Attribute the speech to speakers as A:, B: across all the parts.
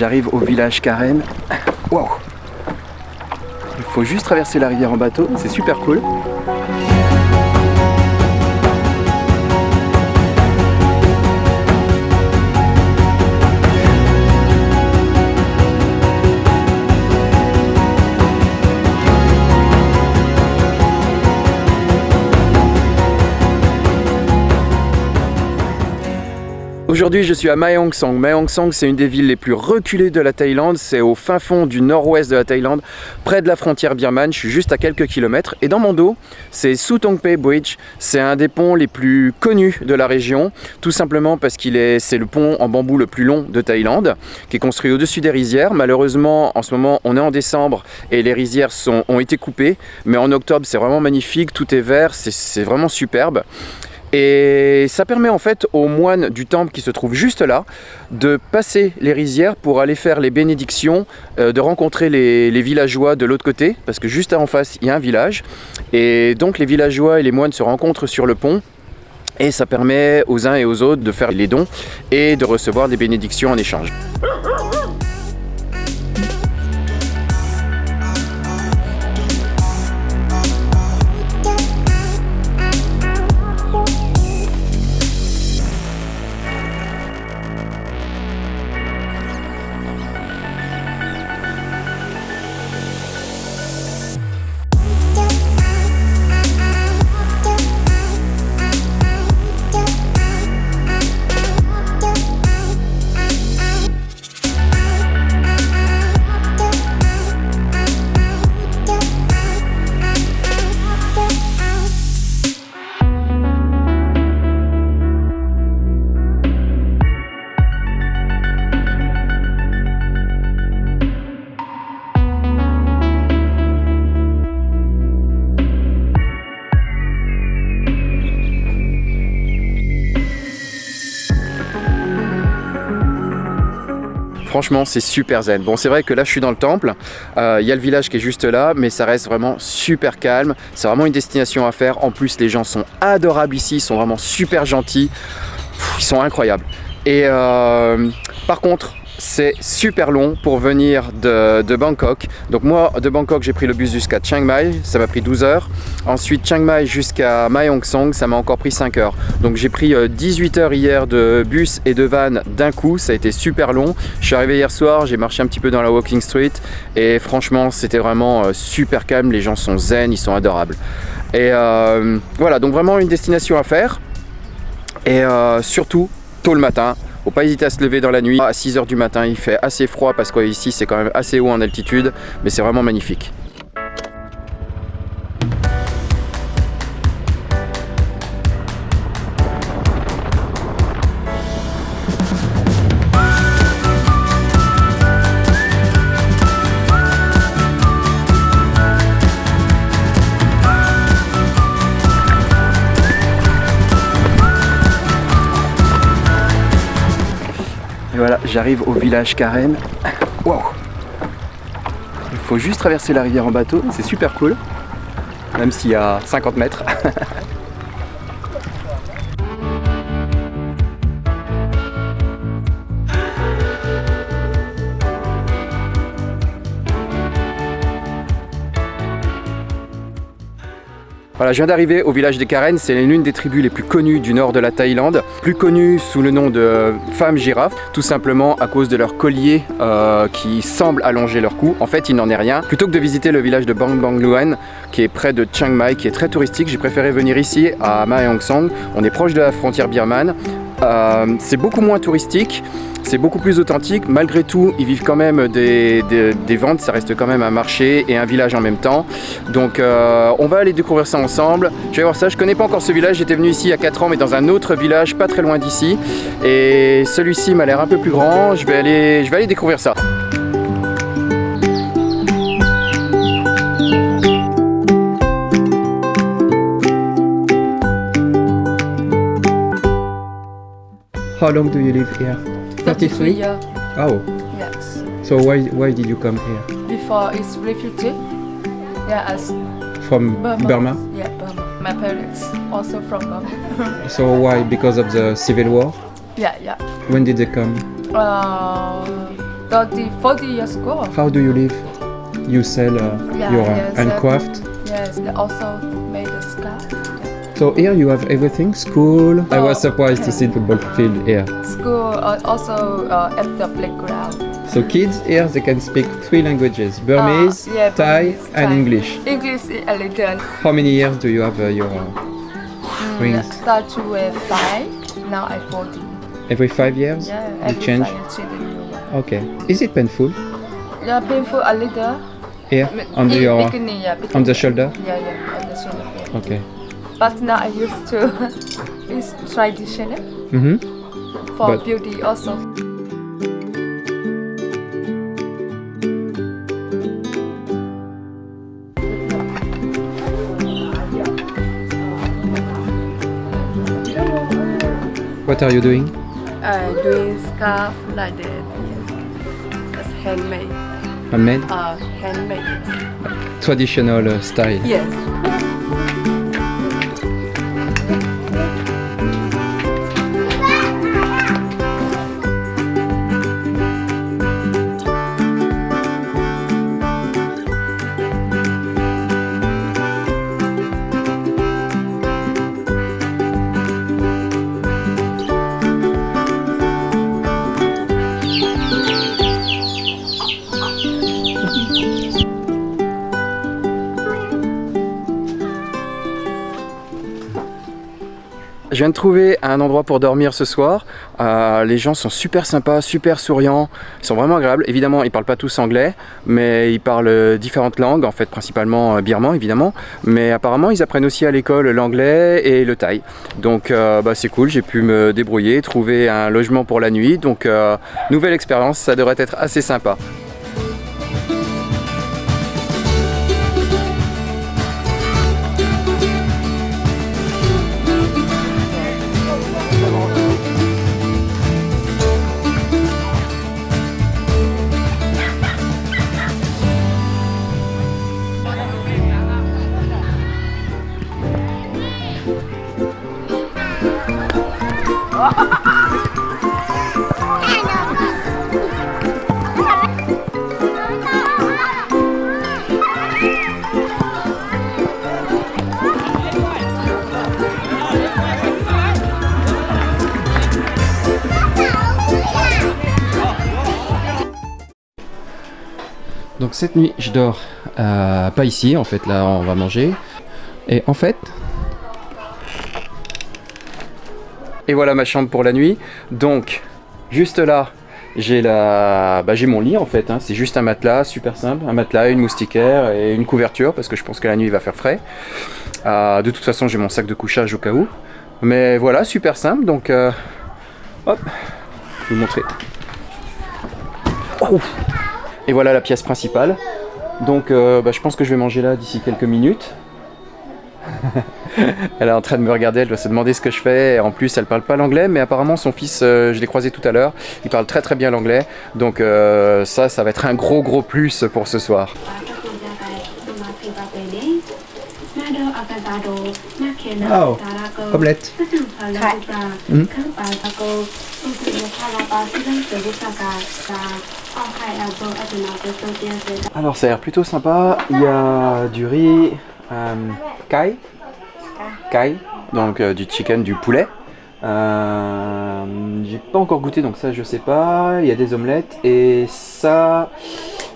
A: j'arrive au village Karen. Wow. Il faut juste traverser la rivière en bateau, c'est super cool. Aujourd'hui, je suis à Mae Hong Son. Mae Hong Son, c'est une des villes les plus reculées de la Thaïlande. C'est au fin fond du nord-ouest de la Thaïlande, près de la frontière birmane. Je suis juste à quelques kilomètres. Et dans mon dos, c'est Sutongpey Bridge. C'est un des ponts les plus connus de la région, tout simplement parce c'est le pont en bambou le plus long de Thaïlande, qui est construit au-dessus des rizières. Malheureusement, en ce moment, on est en décembre et les rizières ont été coupées. Mais en octobre, c'est vraiment magnifique. Tout est vert, c'est vraiment superbe. Et ça permet en fait aux moines du temple qui se trouvent juste là de passer les rizières pour aller faire les bénédictions, de rencontrer les villageois de l'autre côté, parce que juste en face il y a un village, et donc les villageois et les moines se rencontrent sur le pont, et ça permet aux uns et aux autres de faire les dons et de recevoir des bénédictions en échange. Franchement, c'est super zen. Bon, c'est vrai que là, je suis dans le temple. Il y a le village qui est juste là, mais ça reste vraiment super calme. C'est vraiment une destination à faire. En plus, les gens sont adorables ici. Ils sont vraiment super gentils. Ils sont incroyables. Et par contre, c'est super long pour venir de Bangkok. Donc moi, de Bangkok, j'ai pris le bus jusqu'à Chiang Mai. Ça m'a pris 12 heures. Ensuite, Chiang Mai jusqu'à Mae Hong Son, ça m'a encore pris 5 heures. Donc j'ai pris 18 heures hier de bus et de van d'un coup. Ça a été super long. Je suis arrivé hier soir, j'ai marché un petit peu dans la walking street. Et franchement, c'était vraiment super calme. Les gens sont zen, ils sont adorables. Et voilà, donc vraiment une destination à faire. Et surtout, tôt le matin. Faut pas hésiter à se lever dans la nuit. À 6 h du matin, il fait assez froid parce qu'ici c'est quand même assez haut en altitude, mais c'est vraiment magnifique. Et voilà, j'arrive au village Karen. Wow. Il faut juste traverser la rivière en bateau, c'est super cool. Même s'il y a 50 mètres. Voilà, je viens d'arriver au village des Karen, c'est l'une des tribus les plus connues du nord de la Thaïlande, plus connue sous le nom de femmes girafes, tout simplement à cause de leur collier qui semble allonger leur cou. En fait, il n'en est rien. Plutôt que de visiter le village de Bang Bang Luan, qui est près de Chiang Mai, qui est très touristique, j'ai préféré venir ici à Mae Hong Son. On est proche de la frontière birmane. C'est beaucoup moins touristique, c'est beaucoup plus authentique. Malgré tout, ils vivent quand même des ventes, ça reste quand même un marché et un village en même temps. Donc on va aller découvrir ça ensemble. Je vais voir ça, je connais pas encore ce village, j'étais venu ici il y a 4 ans mais dans un autre village pas très loin d'ici. Et celui-ci m'a l'air un peu plus grand, je vais aller découvrir ça. How long do you live here?
B: 33 years.
A: Oh,
B: Yes.
A: so why did you come here?
B: Before it's refugee. Yeah, as
A: From Burma?
B: Yeah, Burma. My parents also from Burma.
A: So why? Because of the civil war?
B: Yeah, yeah.
A: When did they come?
B: 30, 40 years ago.
C: How do you live? You sell
B: Yeah,
C: your
B: yes,
C: handcraft.
B: Yes, they also made a scarf.
C: So here you have everything, school. I was surprised to see the football field here.
B: School also at the playground.
C: So kids here, they can speak 3 languages, Burmese,
B: Yeah,
C: Thai
B: Burmese,
C: and
B: Thai.
C: English.
B: English is a little.
C: How many years do you have your rings?
B: Start to 5, now I'm 40.
C: Every 5 years?
B: Yeah,
C: You
B: every
C: change?
B: 5 years, the new one.
C: Okay. Is it painful?
B: Yeah, painful a little.
C: Here? On
B: In
C: your
B: beginning, yeah,
C: on the shoulder?
B: Yeah, on the shoulder. Yeah.
C: Okay.
B: But now I used to. It's traditional
C: Mm-hmm.
B: for
C: But-
B: beauty also.
C: What are you doing?
B: Doing scarf like that. Yes. That's handmade.
C: Handmade?
B: Handmade. Yes.
C: Traditional style.
B: Yes.
A: Je viens de trouver un endroit pour dormir ce soir. Les gens sont super sympas, super souriants, ils sont vraiment agréables. Évidemment, ils parlent pas tous anglais, mais ils parlent différentes langues, en fait principalement birman évidemment. Mais apparemment, ils apprennent aussi à l'école l'anglais et le thaï. Donc c'est cool, j'ai pu me débrouiller, trouver un logement pour la nuit. Donc nouvelle expérience, ça devrait être assez sympa. Donc cette nuit je dors pas ici, en fait là on va manger. Et en fait... Et voilà ma chambre pour la nuit. Donc juste là j'ai j'ai mon lit en fait, hein. C'est juste un matelas super simple, un matelas, une moustiquaire et une couverture parce que je pense que la nuit il va faire frais. De toute façon j'ai mon sac de couchage au cas où. Mais voilà, super simple, donc hop, je vais vous montrer. Oh. Et voilà la pièce principale. Donc je pense que je vais manger là d'ici quelques minutes. Elle est en train de me regarder, elle doit se demander ce que je fais. Et en plus elle parle pas l'anglais, mais apparemment son fils, je l'ai croisé tout à l'heure, il parle très bien l'anglais. Donc ça va être un gros plus pour ce soir.
C: Wow, omelette.
A: Alors ça a l'air plutôt sympa, il y a du riz kai, donc du chicken, du poulet. J'ai pas encore goûté donc ça je sais pas, il y a des omelettes et ça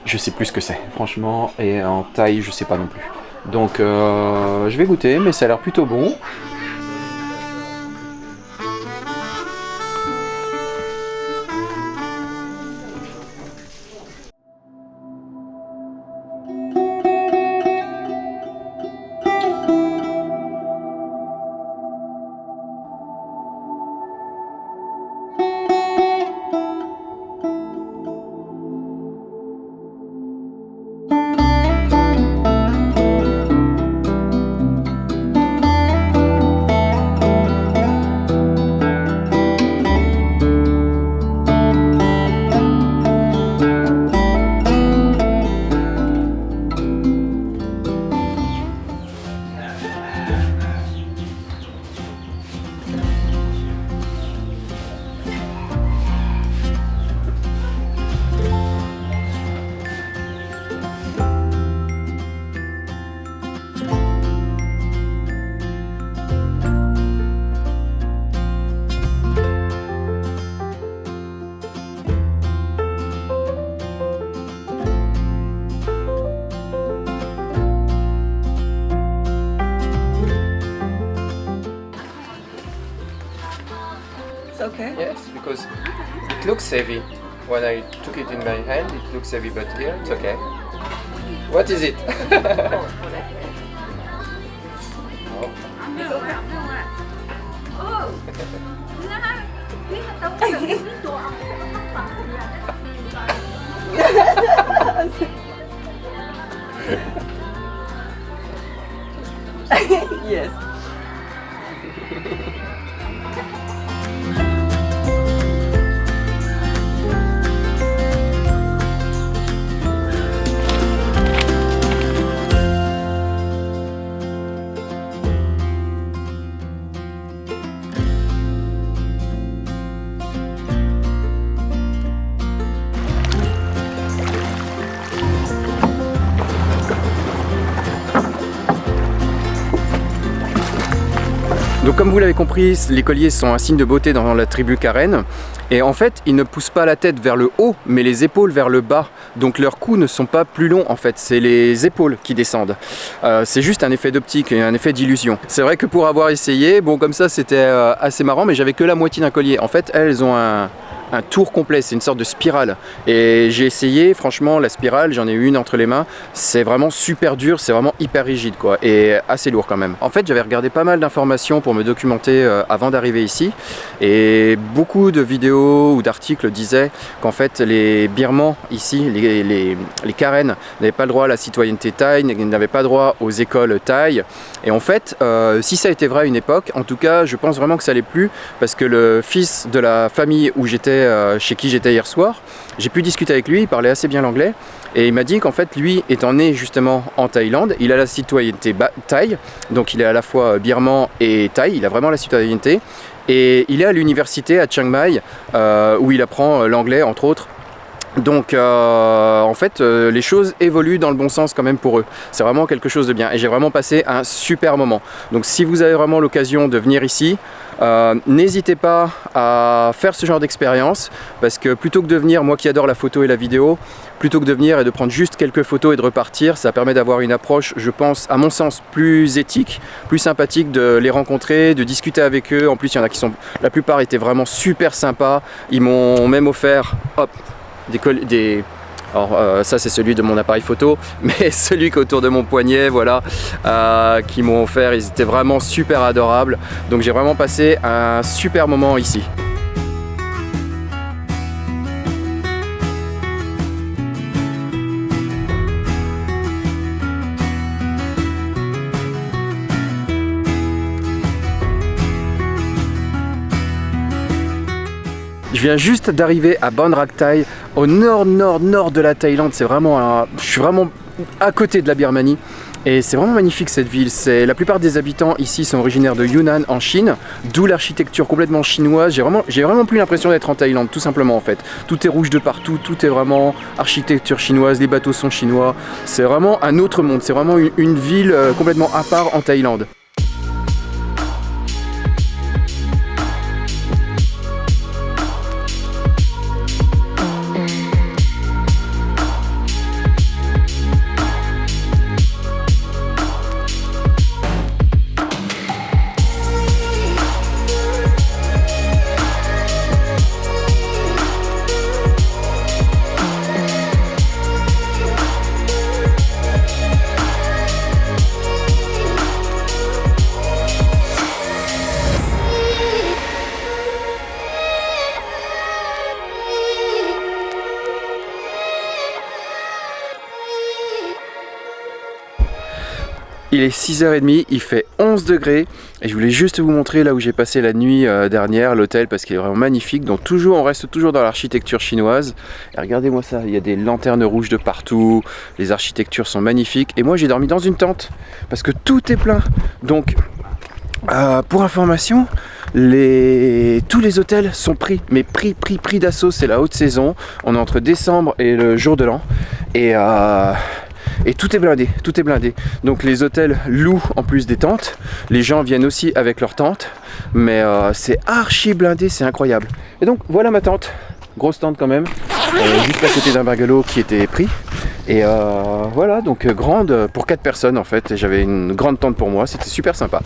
A: je sais plus ce que c'est franchement, et en thaï je sais pas non plus. Donc je vais goûter mais ça a l'air plutôt bon. because it looks heavy. When I took it in my hand, it looks heavy, but here it's okay. What is it?
B: Yes.
A: Donc comme vous l'avez compris, les colliers sont un signe de beauté dans la tribu Karen. Et en fait, ils ne poussent pas la tête vers le haut, mais les épaules vers le bas. Donc leurs coups ne sont pas plus longs en fait, c'est les épaules qui descendent. C'est juste un effet d'optique et un effet d'illusion. C'est vrai que pour avoir essayé, bon comme ça c'était assez marrant, mais j'avais que la moitié d'un collier. En fait, elles ont un tour complet, c'est une sorte de spirale. Et j'ai essayé, franchement, la spirale, j'en ai eu une entre les mains, c'est vraiment super dur, c'est vraiment hyper rigide quoi, et assez lourd quand même. En fait, j'avais regardé pas mal d'informations pour me documenter avant d'arriver ici, et beaucoup de vidéos ou d'articles disaient qu'en fait, les Birmans ici, les Karen, n'avaient pas le droit à la citoyenneté thaï, n'avaient pas droit aux écoles thaï. Et en fait, si ça a été vrai à une époque, en tout cas, je pense vraiment que ça l'est plus, parce que le fils de la famille où j'étais, chez qui j'étais hier soir, j'ai pu discuter avec lui, il parlait assez bien l'anglais, et il m'a dit qu'en fait, lui, étant né justement en Thaïlande, il a la citoyenneté thaï, donc il est à la fois birman et thaï, il a vraiment la citoyenneté, et il est à l'université à Chiang Mai, où il apprend l'anglais, entre autres. Donc en fait les choses évoluent dans le bon sens quand même pour eux, c'est vraiment quelque chose de bien et j'ai vraiment passé un super moment. Donc si vous avez vraiment l'occasion de venir ici, n'hésitez pas à faire ce genre d'expérience, parce que plutôt que de venir, moi qui adore la photo et la vidéo, plutôt que de venir et de prendre juste quelques photos et de repartir, ça permet d'avoir une approche, je pense, à mon sens, plus éthique, plus sympathique, de les rencontrer, de discuter avec eux. En plus il y en a qui sont, la plupart étaient vraiment super sympas, ils m'ont même offert, hop, alors ça c'est celui de mon appareil photo, mais celui qui est autour de mon poignet, voilà, qui m'ont offert, ils étaient vraiment super adorables. Donc j'ai vraiment passé un super moment ici. Je viens juste d'arriver à Bon Rak Thai, au nord de la Thaïlande. C'est vraiment, je suis vraiment à côté de la Birmanie et c'est vraiment magnifique cette ville. La plupart des habitants ici sont originaires de Yunnan en Chine, d'où l'architecture complètement chinoise. J'ai vraiment plus l'impression d'être en Thaïlande, tout simplement en fait. Tout est rouge de partout, tout est vraiment architecture chinoise, les bateaux sont chinois. C'est vraiment un autre monde, c'est vraiment une ville complètement à part en Thaïlande. Il est 6h30, il fait 11 degrés et je voulais juste vous montrer là où j'ai passé la nuit dernière, l'hôtel, parce qu'il est vraiment magnifique. Donc on reste toujours dans l'architecture chinoise. Et regardez-moi ça, il y a des lanternes rouges de partout, les architectures sont magnifiques. Et moi j'ai dormi dans une tente parce que tout est plein. Donc pour information, tous les hôtels sont pris, mais pris d'assaut. C'est la haute saison, on est entre décembre et le jour de l'an. Et tout est blindé, Donc les hôtels louent en plus des tentes. Les gens viennent aussi avec leurs tentes. Mais c'est archi blindé, c'est incroyable. Et donc voilà ma tente. Grosse tente quand même. Juste à côté d'un bungalow qui était pris. Et voilà, donc grande pour 4 personnes en fait. J'avais une grande tente pour moi, c'était super sympa.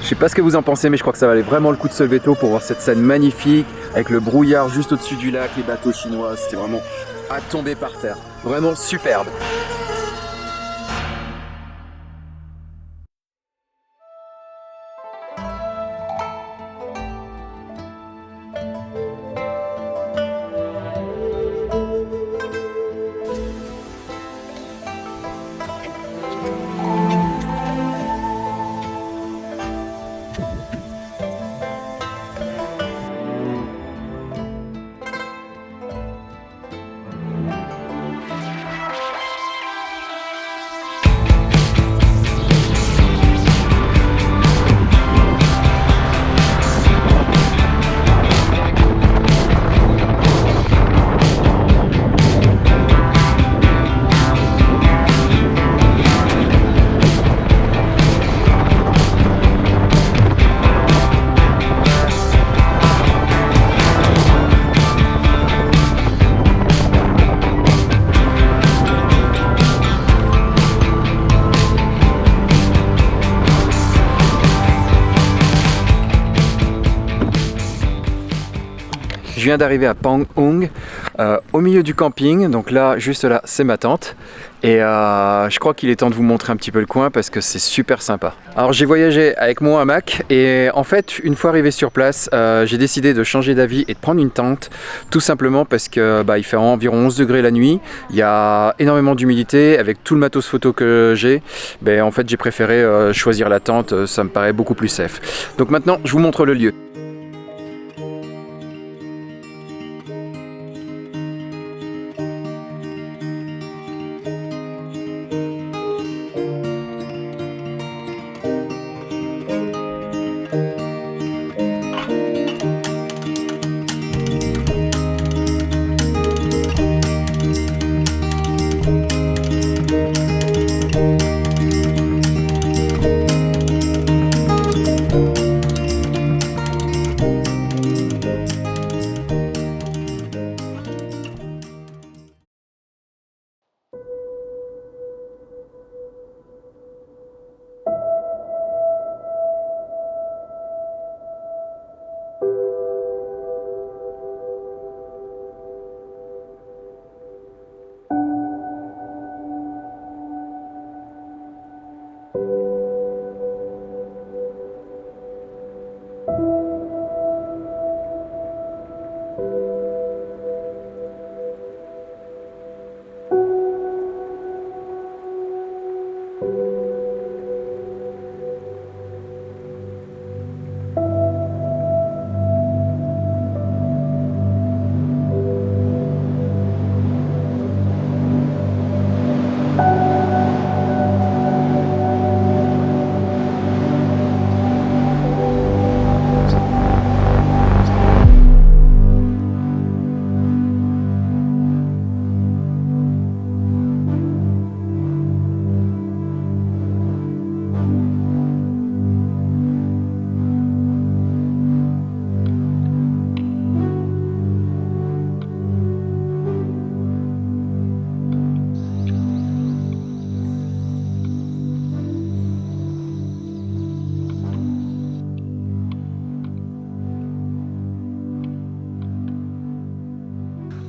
A: Je sais pas ce que vous en pensez, mais je crois que ça valait vraiment le coup de se lever tôt pour voir cette scène magnifique avec le brouillard juste au-dessus du lac, les bateaux chinois. C'était vraiment à tomber par terre. Vraiment superbe. Je viens d'arriver à Panghung, au milieu du camping, donc là, juste là, c'est ma tente. Et je crois qu'il est temps de vous montrer un petit peu le coin parce que c'est super sympa. Alors j'ai voyagé avec mon hamac et en fait, une fois arrivé sur place, j'ai décidé de changer d'avis et de prendre une tente. Tout simplement parce que il fait environ 11 degrés la nuit, il y a énormément d'humidité. Avec tout le matos photo que j'ai, en fait j'ai préféré choisir la tente, ça me paraît beaucoup plus safe. Donc maintenant, je vous montre le lieu.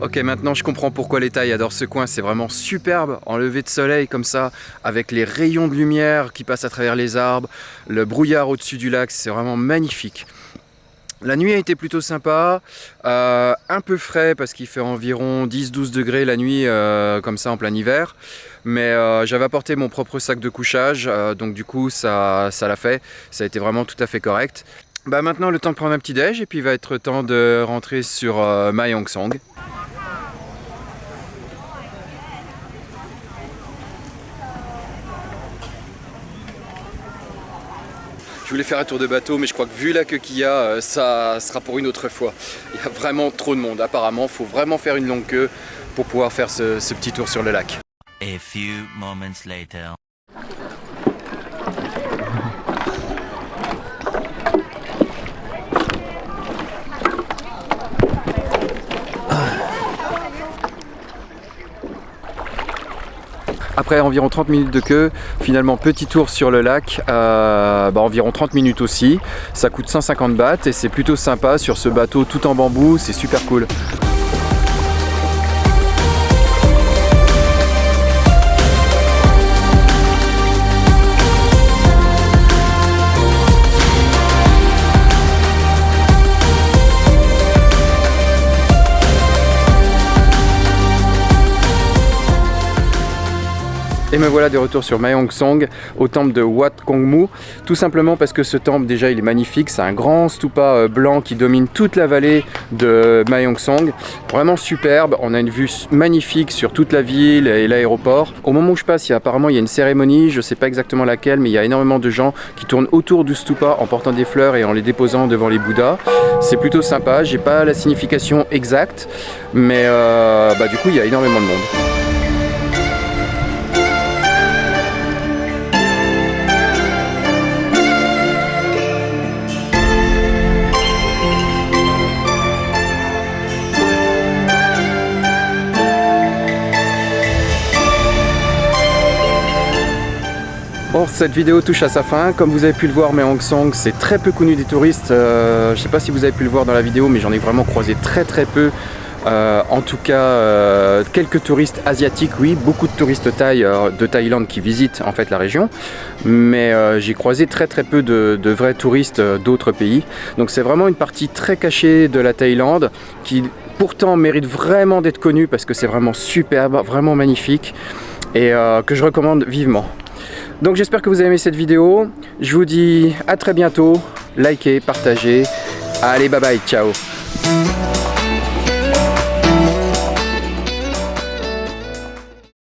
A: Ok, maintenant je comprends pourquoi les Thaïs adorent ce coin, c'est vraiment superbe en lever de soleil comme ça, avec les rayons de lumière qui passent à travers les arbres, le brouillard au-dessus du lac, c'est vraiment magnifique. La nuit a été plutôt sympa, un peu frais parce qu'il fait environ 10-12 degrés la nuit comme ça en plein hiver. Mais j'avais apporté mon propre sac de couchage, donc du coup ça l'a fait, ça a été vraiment tout à fait correct. Maintenant le temps de prendre un petit déj et puis il va être temps de rentrer sur Mae Hong Son. Je voulais faire un tour de bateau, mais je crois que vu la queue qu'il y a, ça sera pour une autre fois. Il y a vraiment trop de monde. Apparemment, il faut vraiment faire une longue queue pour pouvoir faire ce petit tour sur le lac.
D: A few moments later.
A: Après environ 30 minutes de queue, finalement petit tour sur le lac, environ 30 minutes aussi. Ça coûte 150 bahts et c'est plutôt sympa sur ce bateau tout en bambou, c'est super cool. Et me voilà de retour sur Mae Hong Son, au temple de Wat Kong Mu, tout simplement parce que ce temple déjà il est magnifique, c'est un grand stupa blanc qui domine toute la vallée de Mae Hong Son, vraiment superbe, on a une vue magnifique sur toute la ville et l'aéroport. Au moment où je passe, apparemment il y a une cérémonie, je ne sais pas exactement laquelle, mais il y a énormément de gens qui tournent autour du stupa en portant des fleurs et en les déposant devant les Bouddhas. C'est plutôt sympa, j'ai pas la signification exacte, mais du coup il y a énormément de monde. Bon, cette vidéo touche à sa fin. Comme vous avez pu le voir, Mae Hong Son, c'est très peu connu des touristes. Je ne sais pas si vous avez pu le voir dans la vidéo, mais j'en ai vraiment croisé très peu. En tout cas, quelques touristes asiatiques, oui, beaucoup de touristes thaï de Thaïlande qui visitent en fait la région, mais j'ai croisé très peu de vrais touristes d'autres pays. Donc c'est vraiment une partie très cachée de la Thaïlande qui pourtant mérite vraiment d'être connue parce que c'est vraiment superbe, vraiment magnifique et que je recommande vivement. Donc j'espère que vous avez aimé cette vidéo. Je vous dis à très bientôt. Likez, partagez. Allez, bye bye, ciao.